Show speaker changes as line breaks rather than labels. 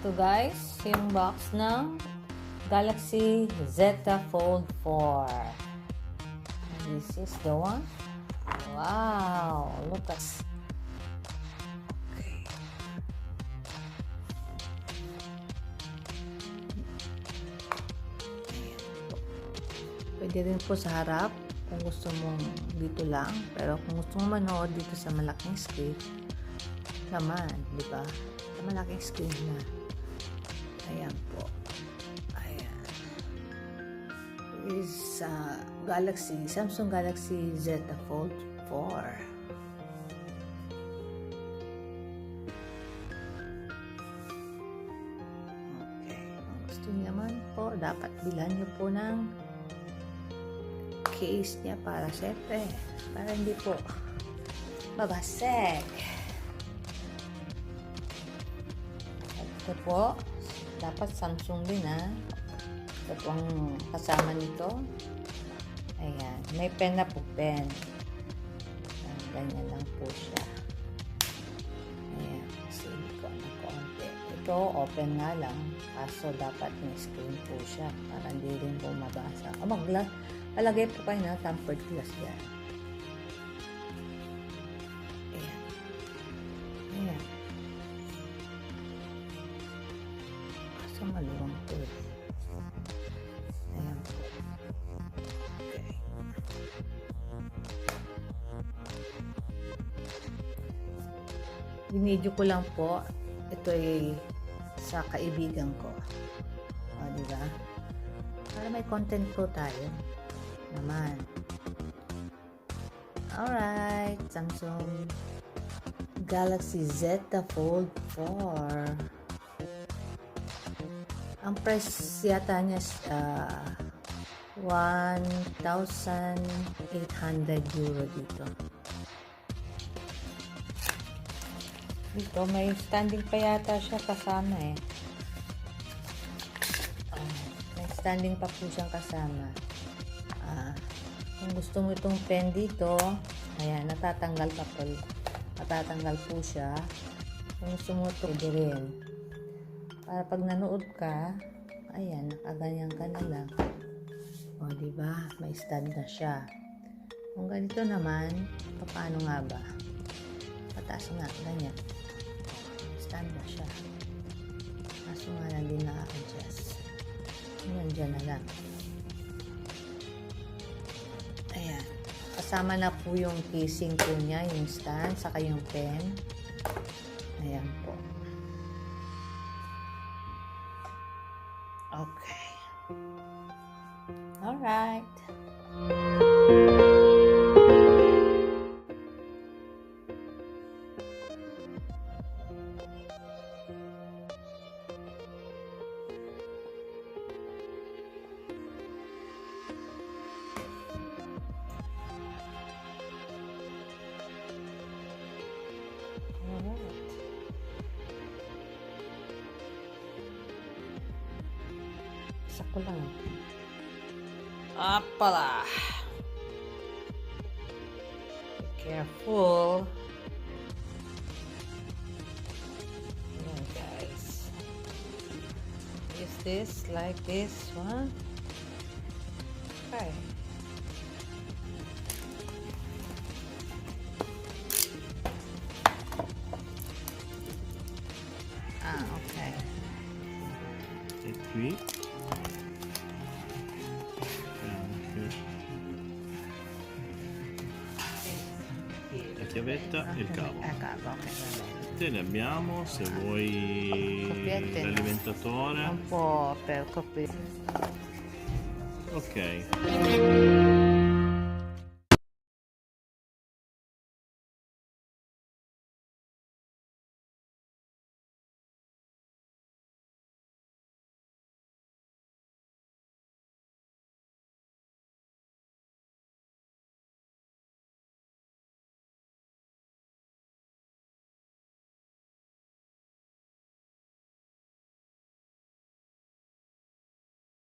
Ito guys, yung box ng Galaxy Z Fold 4. This is the one. Wow, look at. Okay. Pwede rin po sa harap kung gusto mong dito lang, pero kung gusto mong manood dito sa malaking screen naman, di ba? Sa malaking screen na. Ayan po. Ayan. Is Samsung Galaxy Z Fold 4. Okay. Kung gusto niyo naman po, dapat bilhan niyo po ng case niya para syempre, para hindi po babasag. Ito po, dapat Samsung din ito po ang kasama nito. Ayan, may pen na po, pen. Ayan, ganyan lang po siya. Ayan, kasi hindi ko na konti. Ito, open nga lang, kaso dapat may screen po siya para hindi rin po mabasa. Palagay po kayo na tempered glass yan. Ayan. Ayan. Kaso maluwang po. Ayan po. Okay. Binidyo ko lang po. Ito ay sa kaibigan ko. O, diba? Para may content po tayo naman. Alright, Samsung Galaxy Z Fold 4. Ang price yata niya 1,800 euro dito. Dito may standing pa yata siya kasama eh. May standing pa po siyang kasama. Kung gusto mo itong pen dito, ayan, natatanggal po siya. Kung gusto mo ito, pwede rin. Para pag nanood ka, ayan, nakaganyan ka na lang. O, diba? May stand na siya. Kung ganito naman, paano nga ba? Pataas nga, ganyan. Stand na siya. Kaso nga lang din na-adjust. Ayan, dyan na lang. Ayan. Kasama na po yung casing po niya, yung stand, saka yung pen. Ayan po. Okay. Alright. Isa ko lang. Apala. Be careful. Ayan, guys. Is this like this one? Okay. Okay.
E qui la chiavetta e il cavo. Te ne abbiamo, se vuoi l'alimentatore.
Un po' per coprire.
Ok.